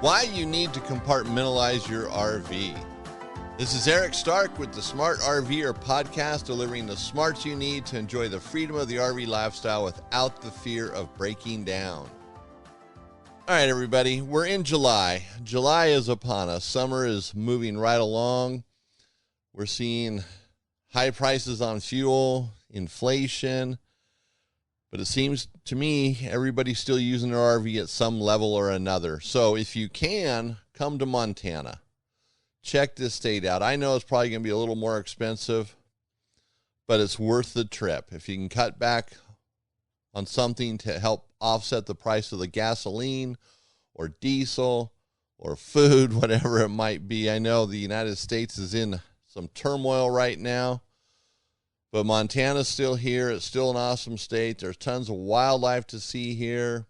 Why you need to compartmentalize your RV. This is Eric Stark with the Smart RVer podcast, delivering the smarts you need to enjoy the freedom of the RV lifestyle without the fear of breaking down. All right, everybody, we're in July. July is upon us. Summer is moving right along. We're seeing high prices on fuel, inflation, but it seems to me everybody's still using their RV at some level or another. So if you can, come to Montana. Check this state out. I know it's probably going to be a little more expensive, but it's worth the trip. If you can cut back on something to help offset the price of the gasoline or diesel or food, whatever it might be. I know the United States is in some turmoil right now, but Montana's still here. It's still an awesome state. There's tons of wildlife to see here,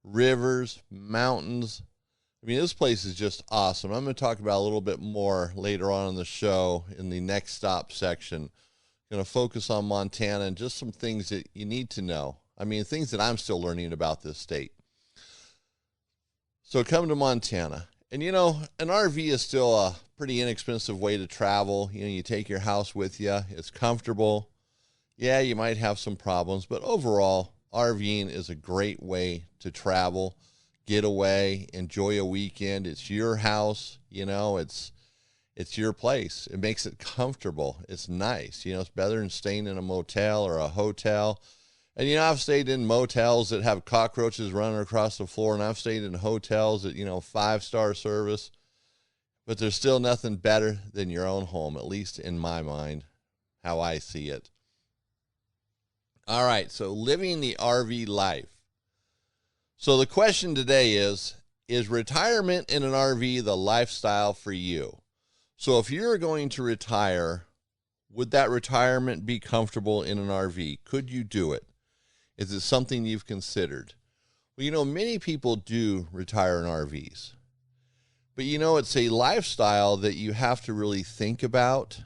rivers, mountains. I mean, this place is just awesome. I'm going to talk about a little bit more later on in the show in the next stop section. I'm going to focus on Montana and just some things that you need to know. I mean, things that I'm still learning about this state. So come to Montana. And, you know, an RV is still a pretty inexpensive way to travel. You know, you take your house with you. It's comfortable. Yeah, you might have some problems, but overall, RVing is a great way to travel, get away, enjoy a weekend. It's your house, you know, it's your place. It makes it comfortable. It's nice. You know, it's better than staying in a motel or a hotel. And, you know, I've stayed in motels that have cockroaches running across the floor, and I've stayed in hotels that, you know, 5-star service. But there's still nothing better than your own home, at least in my mind, how I see it. All right, so living the RV life. So the question today is retirement in an RV the lifestyle for you? So if you're going to retire, would that retirement be comfortable in an RV? Could you do it? Is it something you've considered? Well, you know, many people do retire in RVs. But, you know, it's a lifestyle that you have to really think about.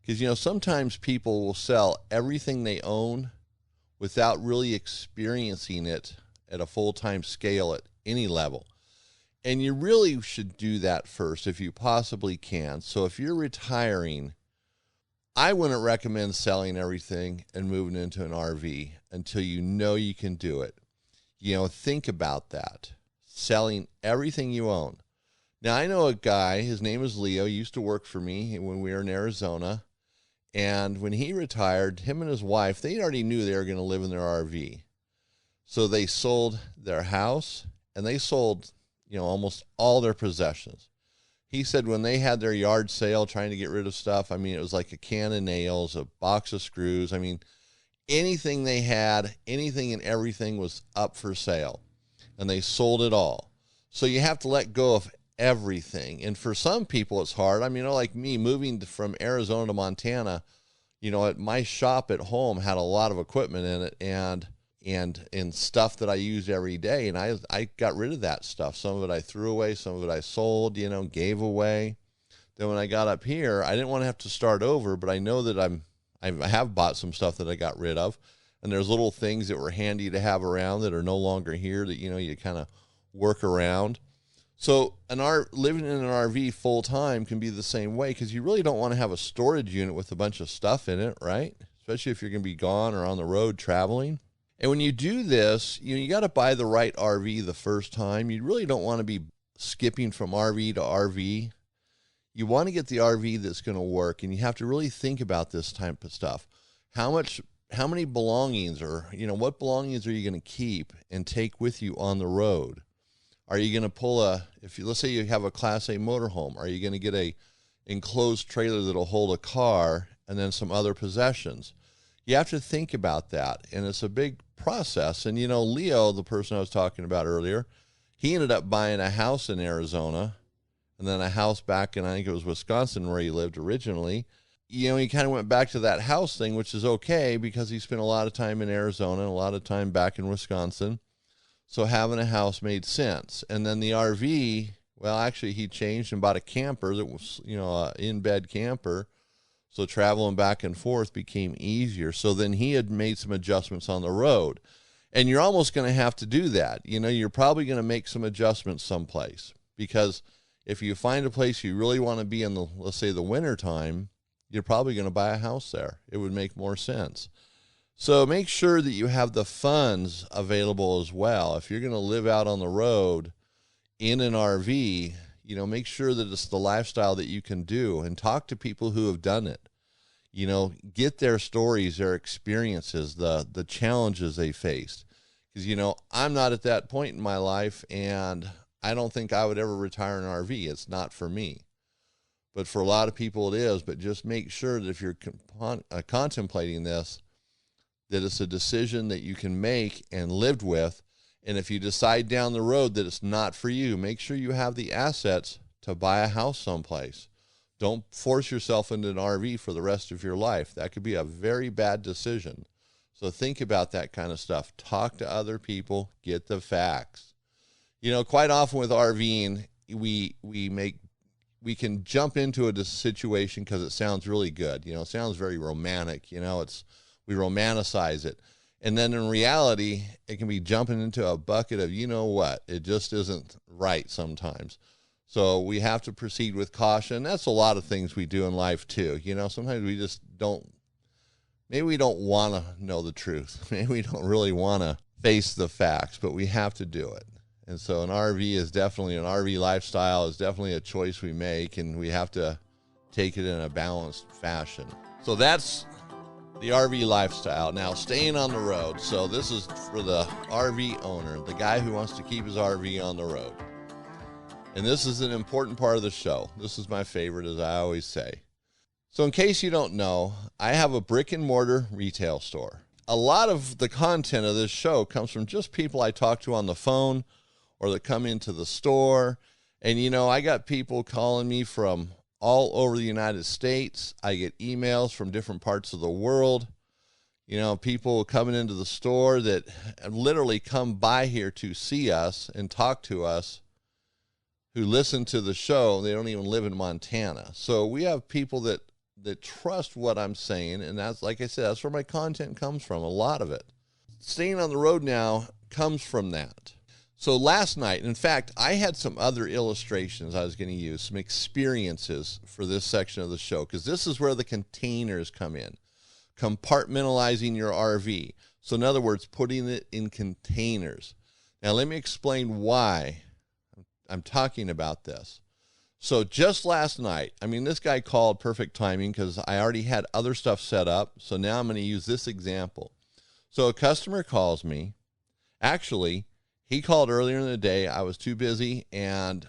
Because, you know, sometimes people will sell everything they own without really experiencing it at a full-time scale at any level. And you really should do that first if you possibly can. So if you're retiring, I wouldn't recommend selling everything and moving into an RV until you know you can do it. You know, think about that. Selling everything you own. Now, I know a guy, his name is Leo, he used to work for me when we were in Arizona. And when he retired, him and his wife, they already knew they were going to live in their RV. So they sold their house and they sold, you know, almost all their possessions. He said when they had their yard sale trying to get rid of stuff, I mean, it was like a can of nails, a box of screws. I mean, anything they had, anything and everything was up for sale. And they sold it all. So you have to let go of everything. And for some people, it's hard. I mean, you know, like me moving from Arizona to Montana, you know, at my shop at home had a lot of equipment in it and stuff that I use every day. And I got rid of that stuff. Some of it I threw away, some of it I sold, you know, gave away. Then when I got up here, I didn't want to have to start over, but I know that I have bought some stuff that I got rid of. And there's little things that were handy to have around that are no longer here that, you know, you kind of work around. So living in an RV full time can be the same way, because you really don't want to have a storage unit with a bunch of stuff in it, right? Especially if you're going to be gone or on the road traveling. And when you do this, you got to buy the right RV the first time. You really don't want to be skipping from RV to RV. You want to get the RV that's going to work, and you have to really think about this type of stuff. How many belongings, or, you know, what belongings are you going to keep and take with you on the road? Are you going to pull let's say you have a Class A motorhome, are you going to get a enclosed trailer that'll hold a car and then some other possessions? You have to think about that, and it's a big process. And, you know, Leo, the person I was talking about earlier, he ended up buying a house in Arizona and then a house back in, I think it was Wisconsin, where he lived originally. You know, he kind of went back to that house thing, which is okay because he spent a lot of time in Arizona and a lot of time back in Wisconsin. So having a house made sense. And then the RV, well, actually he changed and bought a camper that was, you know, an in-bed camper. So traveling back and forth became easier. So then he had made some adjustments on the road. And you're almost going to have to do that. You know, you're probably going to make some adjustments someplace, because if you find a place you really want to be in the, let's say, the winter time, you're probably going to buy a house there. It would make more sense. So make sure that you have the funds available as well. If you're going to live out on the road in an RV, you know, make sure that it's the lifestyle that you can do, and talk to people who have done it. You know, get their stories, their experiences, the challenges they faced. Because, you know, I'm not at that point in my life, and I don't think I would ever retire an RV. It's not for me. But for a lot of people it is. But just make sure that if you're contemplating this, that it's a decision that you can make and lived with. And if you decide down the road that it's not for you, make sure you have the assets to buy a house someplace. Don't force yourself into an RV for the rest of your life. That could be a very bad decision. So think about that kind of stuff. Talk to other people. Get the facts. You know, quite often with RVing, we can jump into a situation because it sounds really good. You know, it sounds very romantic. You know, we romanticize it. And then in reality, it can be jumping into a bucket of, you know what, it just isn't right sometimes. So we have to proceed with caution. That's a lot of things we do in life too. You know, sometimes we just maybe we don't want to know the truth. Maybe we don't really want to face the facts, but we have to do it. And so an RV lifestyle is definitely a choice we make, and we have to take it in a balanced fashion. So that's the RV lifestyle. Now, staying on the road. So this is for the RV owner, the guy who wants to keep his RV on the road. And this is an important part of the show. This is my favorite, as I always say. So in case you don't know, I have a brick and mortar retail store. A lot of the content of this show comes from just people I talk to on the phone or that come into the store. And, you know, I got people calling me from all over the United States. I get emails from different parts of the world. You know, people coming into the store that literally come by here to see us and talk to us, who listen to the show. They don't even live in Montana. So we have people that trust what I'm saying. And that's, like I said, that's where my content comes from, a lot of it. Staying on the road now comes from that. So last night, in fact, I had some other illustrations I was going to use, some experiences for this section of the show, because this is where the containers come in. Compartmentalizing your RV. So in other words, putting it in containers. Now let me explain why I'm talking about this. So just last night, I mean, this guy called perfect timing because I already had other stuff set up. So now I'm going to use this example. So a customer calls me. Actually, he called earlier in the day. I was too busy, and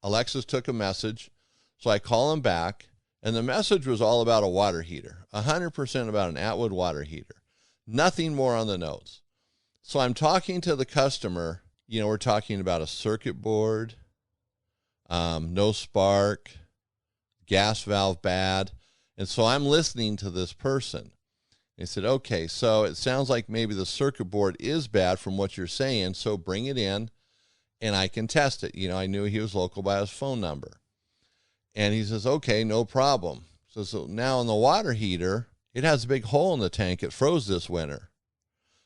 Alexis took a message. So I call him back, and the message was all about a water heater, 100% about an Atwood water heater. Nothing more on the notes. So I'm talking to the customer. You know, we're talking about a circuit board, no spark, gas valve bad. And so I'm listening to this person. He said, okay, so it sounds like maybe the circuit board is bad from what you're saying, so bring it in and I can test it. You know, I knew he was local by his phone number. And he says, okay, no problem. So now on the water heater, it has a big hole in the tank. It froze this winter.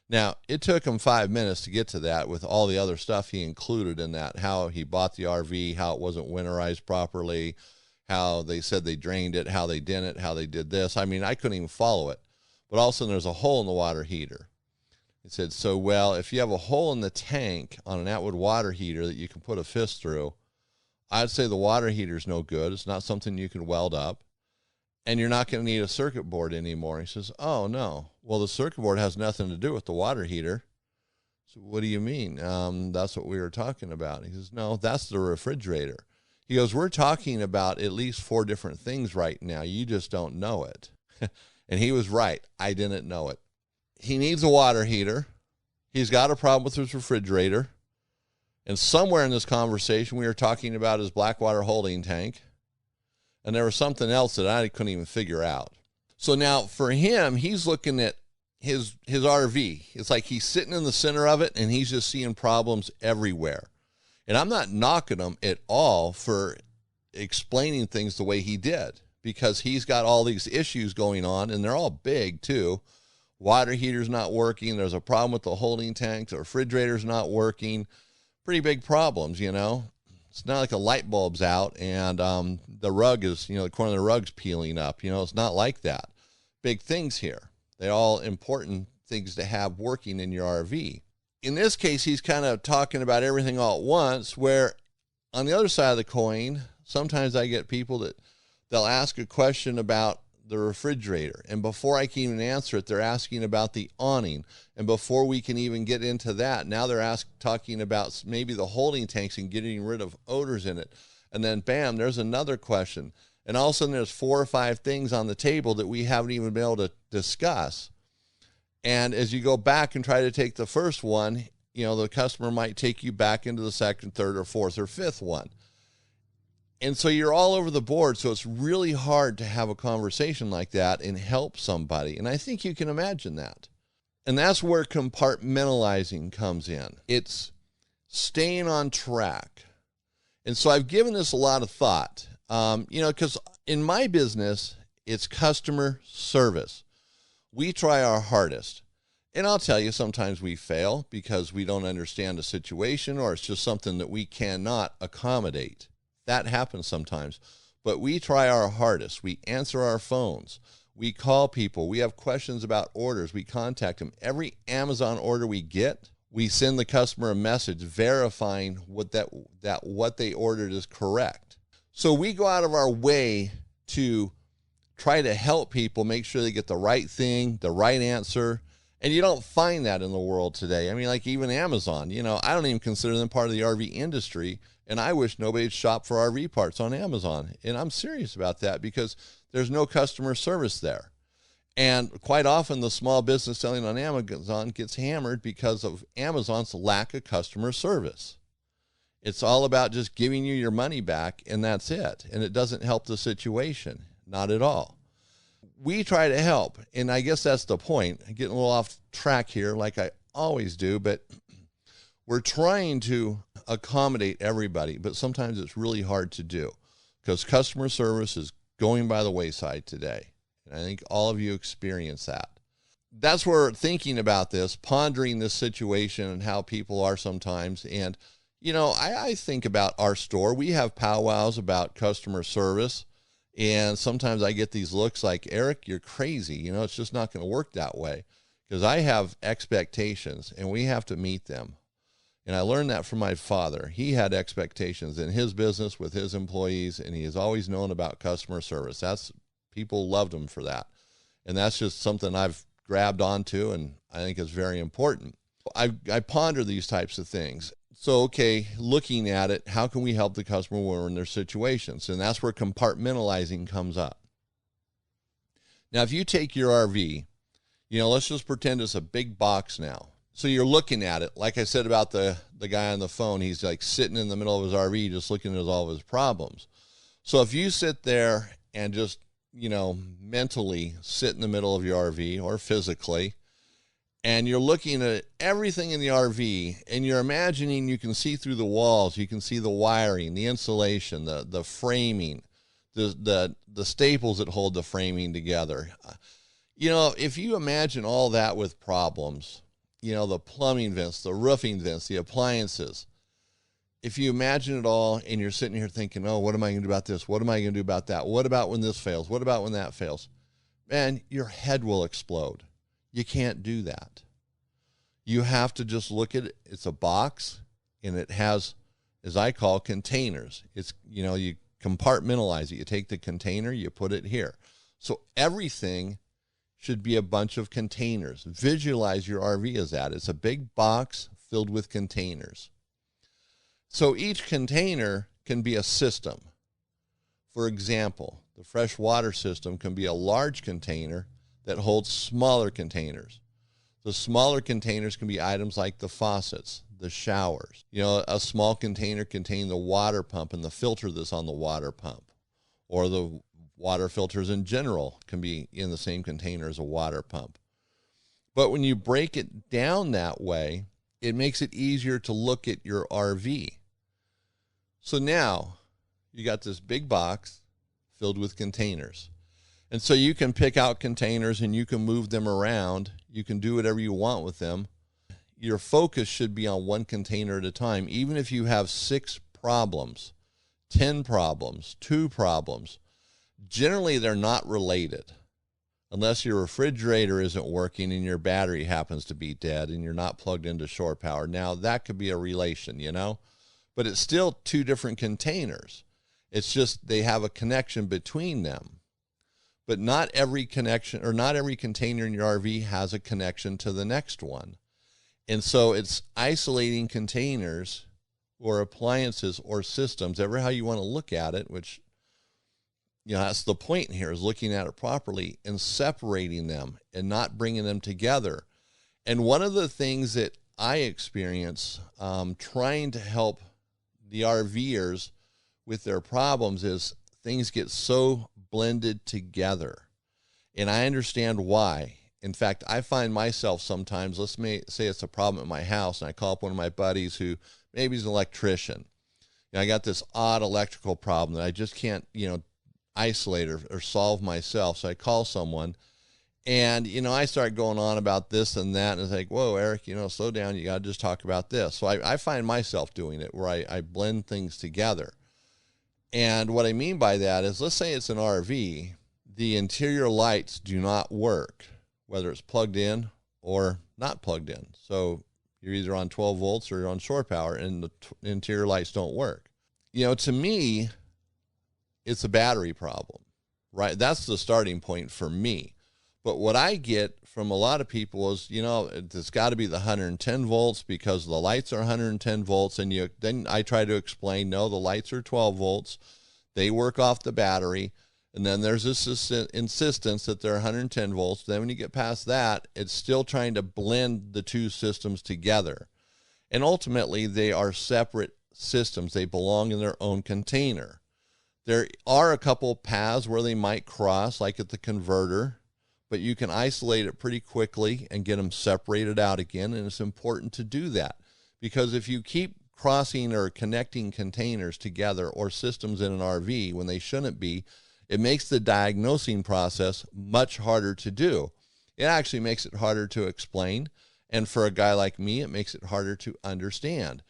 Now, it took him 5 minutes to get to that with all the other stuff he included in that, how he bought the RV, how it wasn't winterized properly, how they said they drained it, how they didn't, how they did this. I mean, I couldn't even follow it. But all of a sudden, there's a hole in the water heater. He said, so, well, if you have a hole in the tank on an Atwood water heater that you can put a fist through, I'd say the water heater's no good. It's not something you can weld up. And you're not going to need a circuit board anymore. He says, oh, no. Well, the circuit board has nothing to do with the water heater. So what do you mean? That's what we were talking about. He says, no, that's the refrigerator. He goes, we're talking about at least 4 different things right now. You just don't know it. And he was right. I didn't know it. He needs a water heater. He's got a problem with his refrigerator. And somewhere in this conversation, we were talking about his Blackwater holding tank. And there was something else that I couldn't even figure out. So now for him, he's looking at his RV. It's like he's sitting in the center of it and he's just seeing problems everywhere. And I'm not knocking him at all for explaining things the way he did, because he's got all these issues going on and they're all big too. water heater's not working, there's a problem with the holding tanks, the refrigerator's not working. Pretty big problems, you know. It's not like a light bulb's out and the rug is, you know, the corner of the rug's peeling up. You know, it's not like that. Big things here. They're all important things to have working in your RV. In this case, he's kind of talking about everything all at once, where on the other side of the coin, sometimes I get people that they'll ask a question about the refrigerator, and before I can even answer it, they're asking about the awning, and before we can even get into that, now they're talking about maybe the holding tanks and getting rid of odors in it, and then bam, there's another question, and all of a sudden there's 4 or 5 things on the table that we haven't even been able to discuss. And as you go back and try to take the first one, you know, the customer might take you back into the second, third, or fourth, or fifth one. And so you're all over the board, so it's really hard to have a conversation like that and help somebody. And I think you can imagine that. And that's where compartmentalizing comes in. It's staying on track. And so I've given this a lot of thought, you know, because in my business, it's customer service. We try our hardest. And I'll tell you, sometimes we fail because we don't understand a situation or it's just something that we cannot accommodate. That happens sometimes, but we try our hardest. We answer our phones. We call people. We have questions about orders. We contact them. Every Amazon order we get, we send the customer a message verifying what they ordered is correct. So we go out of our way to try to help people make sure they get the right thing, the right answer. And you don't find that in the world today. I mean, like even Amazon, you know, I don't even consider them part of the RV industry. And I wish nobody'd shop for RV parts on Amazon. And I'm serious about that because there's no customer service there. And quite often the small business selling on Amazon gets hammered because of Amazon's lack of customer service. It's all about just giving you your money back and that's it. And it doesn't help the situation, not at all. We try to help. And I guess that's the point. I'm getting a little off track here like I always do, but we're trying to accommodate everybody, but sometimes it's really hard to do because customer service is going by the wayside today. And I think all of you experience that. That's where thinking about this, pondering this situation and how people are sometimes. And, you know, I think about our store. We have powwows about customer service. And sometimes I get these looks like, Eric, you're crazy. You know, it's just not going to work that way because I have expectations and we have to meet them. And I learned that from my father. He had expectations in his business with his employees, and he has always known about customer service. People loved him for that. And that's just something I've grabbed onto, and I think is very important. I ponder these types of things. So, okay, looking at it, how can we help the customer when we're in their situations? And that's where compartmentalizing comes up. Now, if you take your RV, you know, let's just pretend it's a big box now. So you're looking at it, like I said about the guy on the phone, he's like sitting in the middle of his RV just looking at all of his problems. So if you sit there and just, you know, mentally sit in the middle of your RV or physically, and you're looking at everything in the RV and you're imagining you can see through the walls, you can see the wiring, the insulation, the framing, the staples that hold the framing together. You know, if you imagine all that with problems, you know, the plumbing vents, the roofing vents, the appliances. If you imagine it all and you're sitting here thinking, oh, what am I going to do about this? What am I going to do about that? What about when this fails? What about when that fails? Man, your head will explode. You can't do that. You have to just look at it. It's a box and it has, as I call, containers. It's, you know, you compartmentalize it. You take the container, you put it here. So everything should be a bunch of containers. Visualize your RV as that. It's a big box filled with containers. So each container can be a system. For example, the fresh water system can be a large container that holds smaller containers. The smaller containers can be items like the faucets, the showers. You know, a small container containing the water pump and the filter that's on the water pump, or the water filters in general can be in the same container as a water pump. But when you break it down that way, it makes it easier to look at your RV. So now you got this big box filled with containers. And so you can pick out containers and you can move them around. You can do whatever you want with them. Your focus should be on one container at a time. Even if you have 6 problems, 10 problems, 2 problems, generally they're not related. Unless your refrigerator isn't working and your battery happens to be dead and you're not plugged into shore power. Now, that could be a relation, you know, but it's still 2 different containers. It's just they have a connection between them. But not every connection or not every container in your RV has a connection to the next one. And so it's isolating containers or appliances or systems, ever how you want to look at it, which, you know, that's the point here, is looking at it properly and separating them and not bringing them together. And one of the things that I experience trying to help the RVers with their problems is things get so blended together. And I understand why. In fact, I find myself sometimes, let's say it's a problem at my house, and I call up one of my buddies who maybe is an electrician. You know, I got this odd electrical problem that I just can't, you know, isolate or solve myself. So I call someone and, you know, I start going on about this and that. And it's like, whoa, Eric, you know, slow down. You got to just talk about this. So I find myself doing it where I blend things together. And what I mean by that is, let's say it's an RV, the interior lights do not work, whether it's plugged in or not plugged in. So you're either on 12 volts or you're on shore power and the interior lights don't work. You know, to me, it's a battery problem, right? That's the starting point for me. But what I get from a lot of people is, you know, it's got to be the 110 volts because the lights are 110 volts. And then I try to explain, no, the lights are 12 volts. They work off the battery. And then there's this insistence that they're 110 volts. Then when you get past that, it's still trying to blend the 2 systems together. And ultimately, they are separate systems. They belong in their own container. There are a couple paths where they might cross, like at the converter, but you can isolate it pretty quickly and get them separated out again. And it's important to do that, because if you keep crossing or connecting containers together or systems in an RV when they shouldn't be, it makes the diagnosing process much harder to do. It actually makes it harder to explain. And for a guy like me, it makes it harder to understand.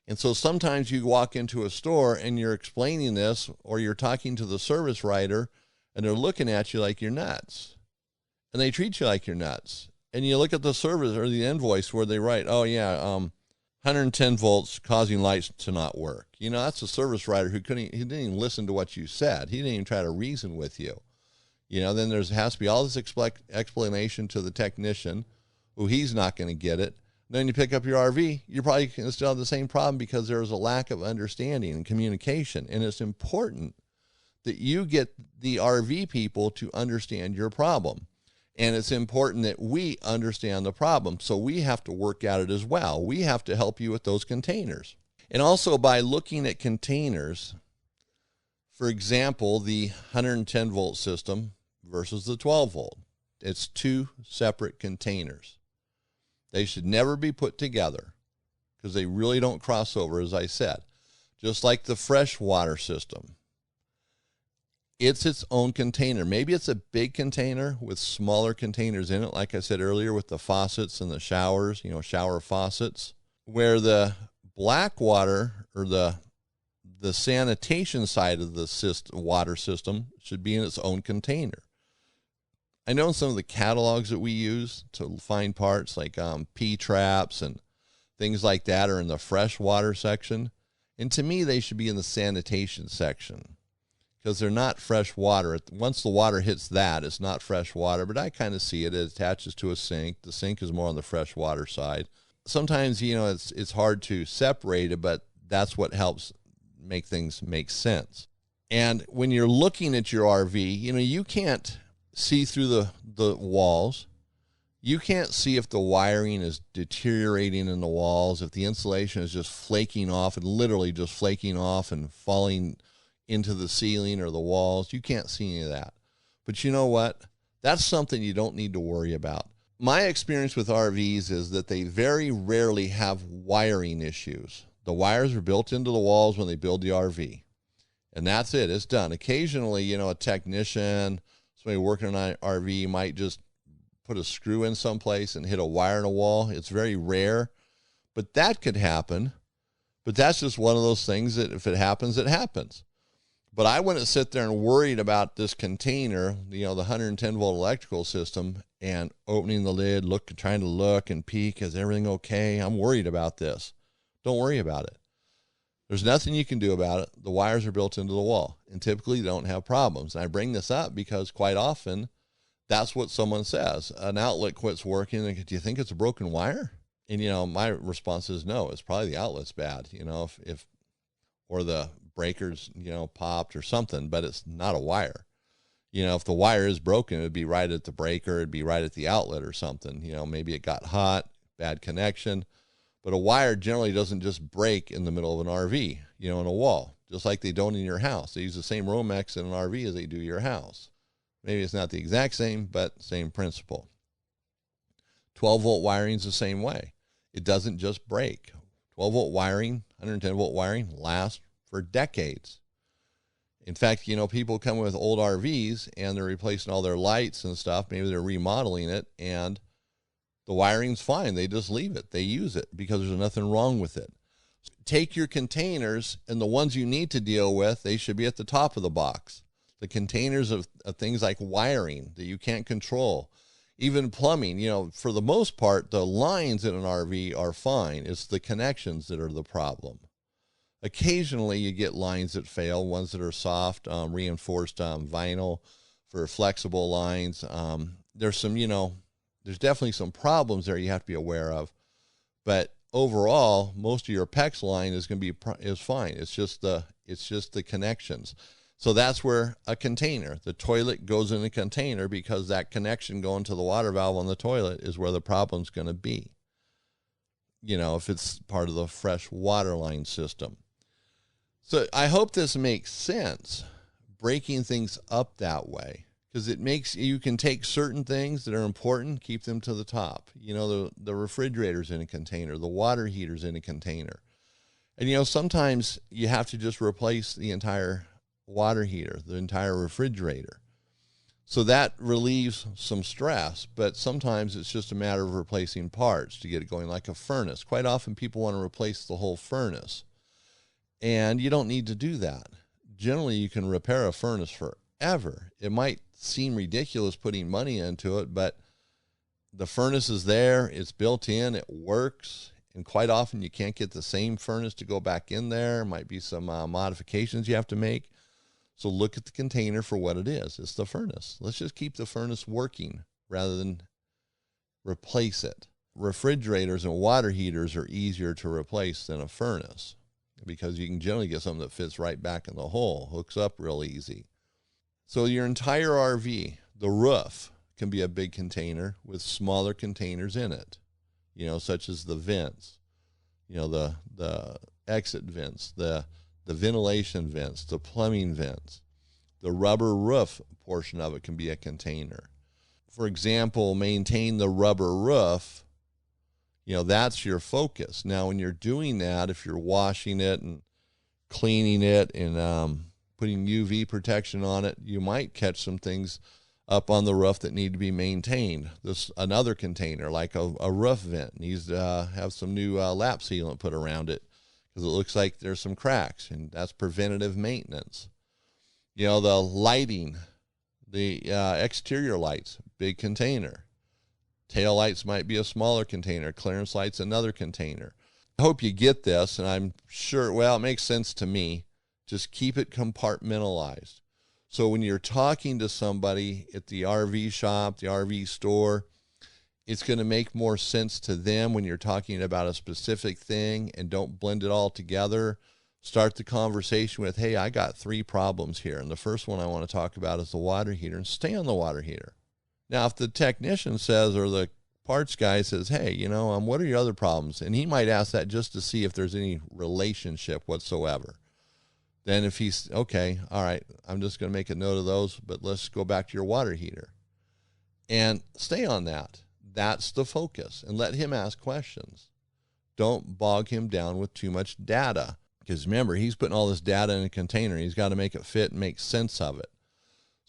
And so sometimes you walk into a store and you're explaining this, or you're talking to the service writer and they're looking at you like you're nuts. And they treat you like you're nuts. And you look at the service or the invoice where they write, oh yeah, 110 volts causing lights to not work. You know, that's a service writer he didn't even listen to what you said. He didn't even try to reason with you. You know, then there has to be all this explanation to the technician who he's not going to get it. Then you pick up your RV, you're probably going to still have the same problem because there's a lack of understanding and communication. And it's important that you get the RV people to understand your problem. And it's important that we understand the problem. So we have to work at it as well. We have to help you with those containers. And also by looking at containers, for example, the 110 volt system versus the 12 volt. It's 2 separate containers. They should never be put together because they really don't cross over, as I said. Just like the freshwater system. It's its own container. Maybe it's a big container with smaller containers in it, like I said earlier, with the faucets and the showers, you know, shower faucets, where the black water or the sanitation side of the water system should be in its own container. I know in some of the catalogs that we use to find parts like P-traps and things like that are in the freshwater section. And to me, they should be in the sanitation section because they're not fresh water. Once the water hits that, it's not fresh water, but I kind of see it. It attaches to a sink. The sink is more on the freshwater side. Sometimes, you know, it's hard to separate it, but that's what helps make things make sense. And when you're looking at your RV, you know, you can't see through the walls. You can't see if the wiring is deteriorating in the walls, if the insulation is just flaking off and literally just flaking off and falling into the ceiling or the walls. You can't see any of that. But you know what? That's something you don't need to worry about. My experience with RVs is that they very rarely have wiring issues. The wires are built into the walls when they build the RV. And that's it. It's done. Occasionally, you know, a technician, somebody working on an RV might just put a screw in someplace and hit a wire in a wall. It's very rare, but that could happen. But that's just one of those things that if it happens, it happens. But I wouldn't sit there and worried about this container, the 110 volt electrical system, and opening the lid, trying to look and peek. Is everything okay? I'm worried about this. Don't worry about it. There's nothing you can do about it. The wires are built into the wall, and typically they don't have problems. And I bring this up because quite often that's what someone says. An outlet quits working, and do you think it's a broken wire? And, my response is no, it's probably the outlet's bad, if or the breakers, popped or something, but it's not a wire. If the wire is broken, it would be right at the breaker, it'd be right at the outlet or something. Maybe it got hot, bad connection. But a wire generally doesn't just break in the middle of an RV, in a wall, just like they don't in your house. They use the same Romex in an RV as they do your house. Maybe it's not the exact same, but same principle. 12 volt wiring is the same way. It doesn't just break. 12 volt wiring, 110 volt wiring lasts for decades. In fact, people come with old RVs and they're replacing all their lights and stuff. Maybe they're remodeling it and the wiring's fine. They just leave it. They use it because there's nothing wrong with it. Take your containers, and the ones you need to deal with, they should be at the top of the box. The containers of things like wiring that you can't control, even plumbing, for the most part, the lines in an RV are fine. It's the connections that are the problem. Occasionally you get lines that fail, ones that are soft, reinforced vinyl for flexible lines. There's some, there's definitely some problems there you have to be aware of. But overall, most of your PEX line is going to be is fine. It's just the connections. So that's where a container, the toilet goes in a container because that connection going to the water valve on the toilet is where the problem's going to be. If it's part of the fresh water line system. So I hope this makes sense, breaking things up that way, because you can take certain things that are important, keep them to the top. The refrigerator's in a container, the water heater's in a container. And, sometimes you have to just replace the entire water heater, the entire refrigerator. So that relieves some stress, but sometimes it's just a matter of replacing parts to get it going, like a furnace. Quite often people want to replace the whole furnace, and you don't need to do that. Generally, you can repair a furnace forever. It might seem ridiculous putting money into it, but the furnace is there, it's built in, it works, and quite often you can't get the same furnace to go back in there. Might be some modifications you have to make. So look at the container for what it is. It's the furnace. Let's just keep the furnace working rather than replace it. Refrigerators and water heaters are easier to replace than a furnace because you can generally get something that fits right back in the hole, hooks up real easy. So your entire RV, the roof, can be a big container with smaller containers in it, such as the vents, the exit vents, the ventilation vents, the plumbing vents. The rubber roof portion of it can be a container. For example, maintain the rubber roof. That's your focus. Now, when you're doing that, if you're washing it and cleaning it and putting UV protection on it, you might catch some things up on the roof that need to be maintained. Another container, like a roof vent, needs to have some new lap sealant put around it, because it looks like there's some cracks, and that's preventative maintenance. The lighting, the exterior lights, big container. Tail lights might be a smaller container. Clearance lights, another container. I hope you get this, and I'm sure, it makes sense to me. Just keep it compartmentalized. So when you're talking to somebody at the RV shop, the RV store, it's going to make more sense to them when you're talking about a specific thing, and don't blend it all together. Start the conversation with, hey, I got 3 problems here. And the first one I want to talk about is the water heater, and stay on the water heater. Now, if the technician says, or the parts guy says, hey, what are your other problems? And he might ask that just to see if there's any relationship whatsoever. Then if he's, okay, all right, I'm just going to make a note of those, but let's go back to your water heater. And stay on that. That's the focus, and let him ask questions. Don't bog him down with too much data, because remember, he's putting all this data in a container. He's got to make it fit and make sense of it.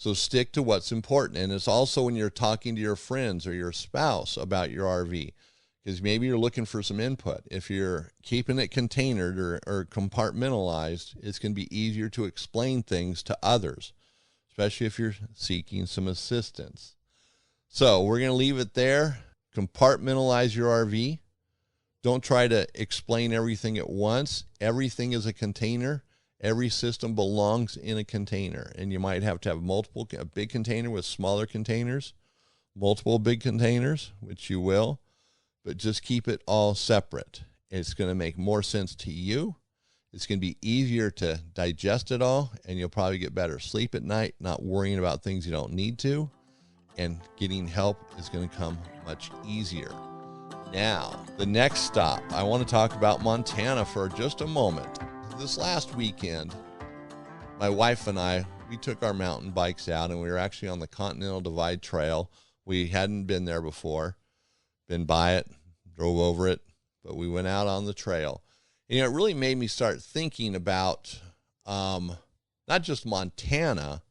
So stick to what's important. And it's also when you're talking to your friends or your spouse about your RV, because maybe you're looking for some input. If you're keeping it containered or compartmentalized, it's going to be easier to explain things to others, especially if you're seeking some assistance. So we're going to leave it there. Compartmentalize your RV. Don't try to explain everything at once. Everything is a container. Every system belongs in a container, and you might have to have a big container with smaller containers, multiple big containers, which you will, but just keep it all separate. It's going to make more sense to you. It's going to be easier to digest it all, and you'll probably get better sleep at night, not worrying about things you don't need to, and getting help is going to come much easier. Now, the next stop, I want to talk about Montana for just a moment. This last weekend, my wife and I, we took our mountain bikes out, and we were actually on the Continental Divide Trail. We hadn't been there before, been by it, drove over it, but we went out on the trail. And, it really made me start thinking about not just Montana,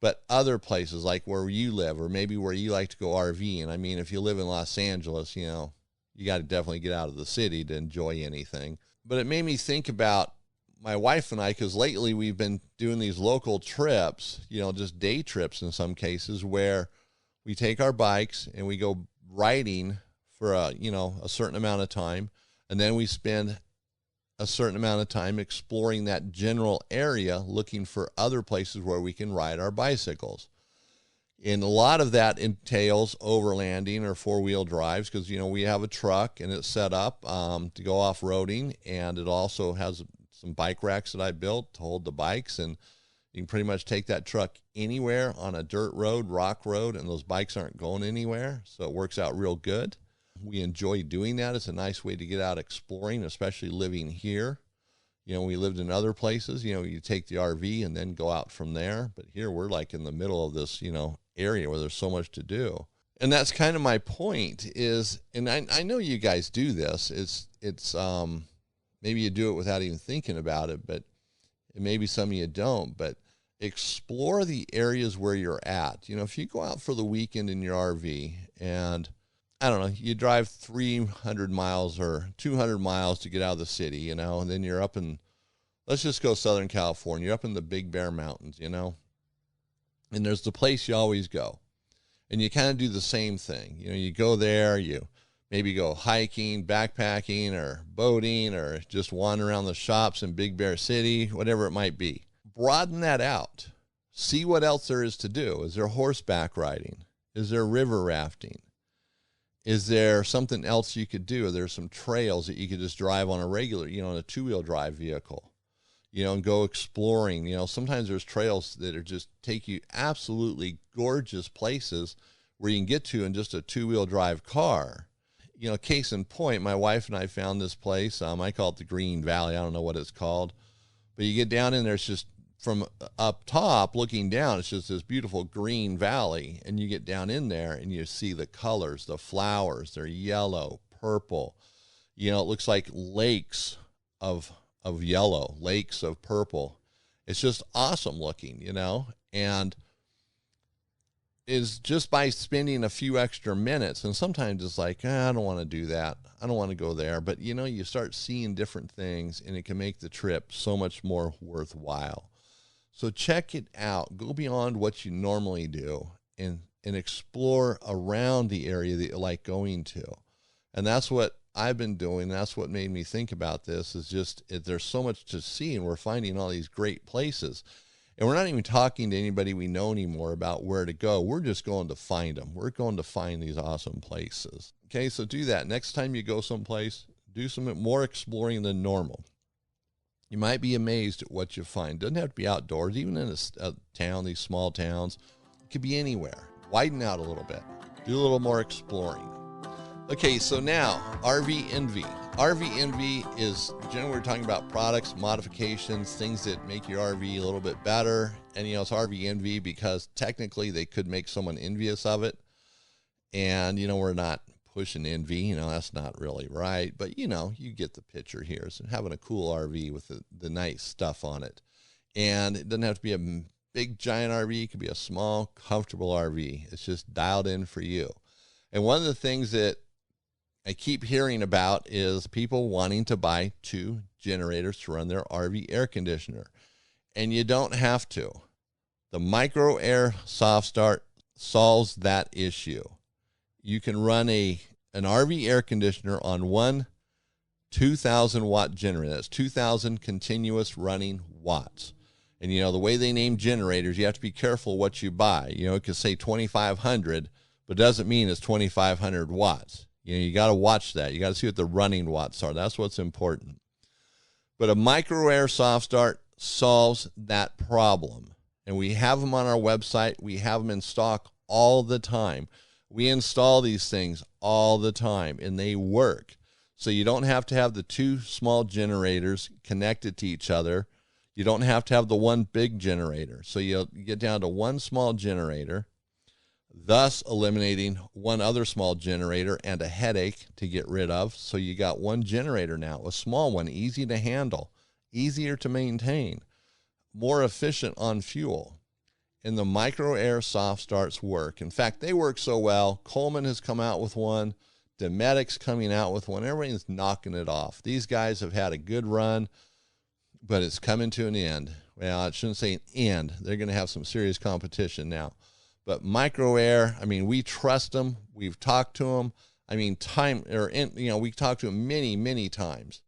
but other places like where you live or maybe where you like to go RVing. I mean, if you live in Los Angeles, you got to definitely get out of the city to enjoy anything. But it made me think about my wife and I, because lately we've been doing these local trips, just day trips in some cases, where we take our bikes and we go riding for a certain amount of time, and then we spend a certain amount of time exploring that general area, looking for other places where we can ride our bicycles. And a lot of that entails overlanding or four-wheel drives, because we have a truck and it's set up to go off-roading, and it also has some bike racks that I built to hold the bikes, and you can pretty much take that truck anywhere on a dirt road, rock road, and those bikes aren't going anywhere, so it works out real good. We enjoy doing that. It's a nice way to get out exploring, especially living here. We lived in other places, you take the RV and then go out from there, but here we're like in the middle of this, area where there's so much to do. And that's kind of my point is, and I know you guys do this, it's maybe you do it without even thinking about it, but maybe some of you don't, but explore the areas where you're at. If you go out for the weekend in your RV and, I don't know, you drive 300 miles or 200 miles to get out of the city, and then you're up in, let's just go Southern California, you're up in the Big Bear Mountains, and there's the place you always go. And you kind of do the same thing. You go there, you maybe go hiking, backpacking, or boating, or just wander around the shops in Big Bear City, whatever it might be. Broaden that out. See what else there is to do. Is there horseback riding? Is there river rafting? Is there something else you could do? Are there some trails that you could just drive on a regular, on a two-wheel drive vehicle, and go exploring? Sometimes there's trails that are just take you absolutely gorgeous places where you can get to in just a two-wheel drive car. Case in point, my wife and I found this place. I call it the Green Valley. I don't know what it's called, but you get down in there, it's just from up top looking down, it's just this beautiful green valley, and you get down in there and you see the colors, the flowers, they're yellow, purple. It looks like lakes of yellow, lakes of purple. It's just awesome looking, and is just by spending a few extra minutes, and sometimes it's like, I don't want to do that. I don't want to go there. But, you start seeing different things, and it can make the trip so much more worthwhile. So check it out. Go beyond what you normally do and explore around the area that you like going to. And that's what I've been doing. That's what made me think about this, is just there's so much to see, and we're finding all these great places. And we're not even talking to anybody we know anymore about where to go. We're just going to find them. We're going to find these awesome places. Okay, so do that. Next time you go someplace, do some more exploring than normal. You might be amazed at what you find. Doesn't have to be outdoors, even in a town, these small towns. It could be anywhere. Widen out a little bit. Do a little more exploring. Okay, so now, RV Envy. RV Envy is, generally we're talking about products, modifications, things that make your RV a little bit better. And, it's RV Envy because technically they could make someone envious of it. And, we're not pushing envy, that's not really right. But, you get the picture here. So having a cool RV with the nice stuff on it. And it doesn't have to be a big giant RV. It could be a small, comfortable RV. It's just dialed in for you. And one of the things that I keep hearing about is people wanting to buy 2 generators to run their RV air conditioner. And you don't have to. The Micro Air Soft Start solves that issue. You can run an RV air conditioner on one 2,000 watt generator. That's 2,000 continuous running watts. And, you know, the way they name generators, you have to be careful what you buy. You know, it could say 2,500, but it doesn't mean it's 2,500 watts. You know, you got to watch that. You got to see what the running watts are. That's what's important. But a Micro Air Soft Start solves that problem. And we have them on our website. We have them in stock all the time. We install these things all the time, and they work. So you don't have to have the 2 small generators connected to each other. You don't have to have the one big generator. So you'll get down to one small generator, thus eliminating one other small generator and a headache to get rid of. So you got one generator now, a small one, easy to handle, easier to maintain, more efficient on fuel. And the Micro Air Soft Starts work. In fact, they work so well. Coleman has come out with one. Dometic's coming out with one. Everybody's knocking it off. These guys have had a good run, but it's coming to an end. Well, I shouldn't say an end. They're going to have some serious competition now. But Micro Air, I mean, we trust them. We've talked to them. I mean, we talked to them many, many times.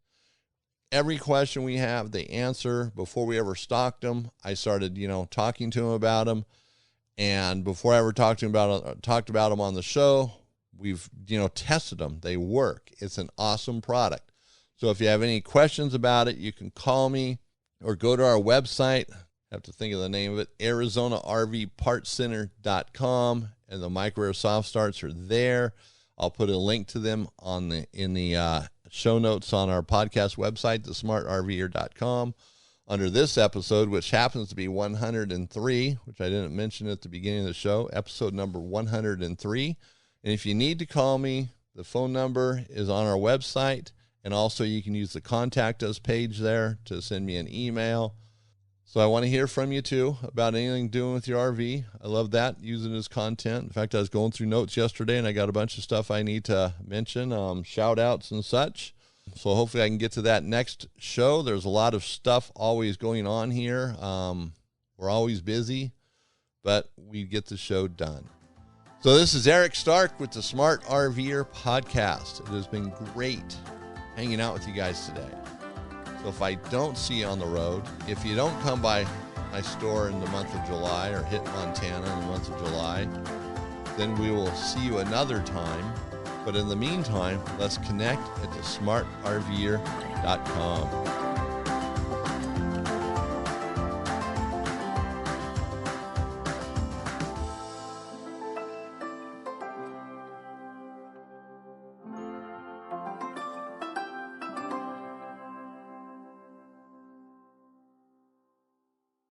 Every question we have, they answer. Before we ever stocked them, I started, talking to them about them. And before I ever talked about them on the show, we've, tested them. They work. It's an awesome product. So if you have any questions about it, you can call me or go to our website. I have to think of the name of it, ArizonaRVPartsCenter.com, and the Micro Air Soft Starts are there. I'll put a link to them in the show notes on our podcast website, thesmartrver.com, under this episode, which happens to be 103, which I didn't mention at the beginning of the show, episode number 103. And if you need to call me, the phone number is on our website, and also you can use the Contact Us page there to send me an email. So I want to hear from you, too, about anything doing with your RV. I love that, using it as content. In fact, I was going through notes yesterday, and I got a bunch of stuff I need to mention, shout-outs and such. So hopefully I can get to that next show. There's a lot of stuff always going on here. We're always busy, but we get the show done. So this is Eric Stark with the Smart RVer Podcast. It has been great hanging out with you guys today. So if I don't see you on the road, if you don't come by my store in the month of July or hit Montana in the month of July, then we will see you another time. But in the meantime, let's connect at thesmartrver.com.